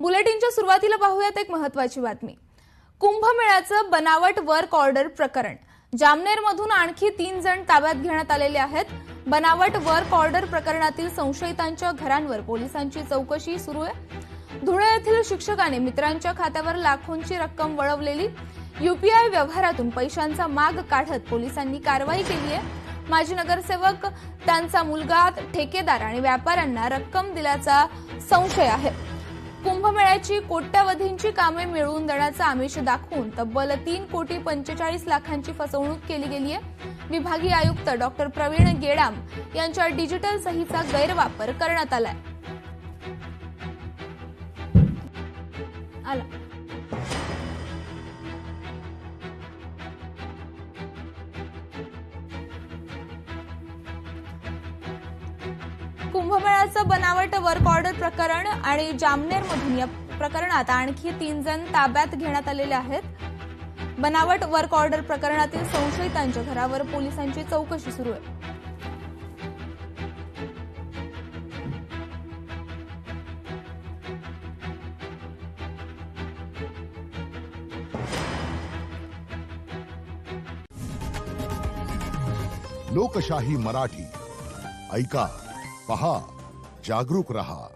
बुलेटिनच्या सुरुवातीला पाहूयात एक महत्त्वाची बातमी। कुंभमेळ्याचं बनावट वर्क ऑर्डर प्रकरण। जामनेरमधून आणखी 3 जण ताब्यात घेण्यात आलेले आहेत। बनावट वर्क ऑर्डर प्रकरणातील संशयितांच्या घरांवर पोलिसांची चौकशी सुरू आहे। धुळे येथील शिक्षकाने मित्रांच्या खात्यावर लाखोंची रक्कम वळवलेली। यूपीआय व्यवहारातून पैशांचा माग काढत पोलिसांनी कारवाई केली आहे। माजी नगरसेवक, त्यांचा मुलगा, ठेकेदार आणि व्यापाऱ्यांना रक्कम दिल्याचा संशय आहे। कुंभमेळ्याची कोट्यवधींची कामे मिळवून देण्याचा आमिष दाखवून तब्बल 3,45,00,000 फसवणूक केली गेली आहे। विभागीय आयुक्त डॉक्टर प्रवीण गेडाम यांच्या डिजिटल सहीचा गैरवापर करण्यात आलाय। कुंभमेळ्याचं बनावट वर्क ऑर्डर प्रकरण आणि जामनेरमधून या प्रकरणात आणखी 3 जण ताब्यात घेण्यात आलेले आहेत। बनावट वर्क ऑर्डर प्रकरणातील संशयितांच्या घरावर पोलिसांची चौकशी सुरू आहे। लोकशाही मराठी ऐका, पहा, जागरूक रहा।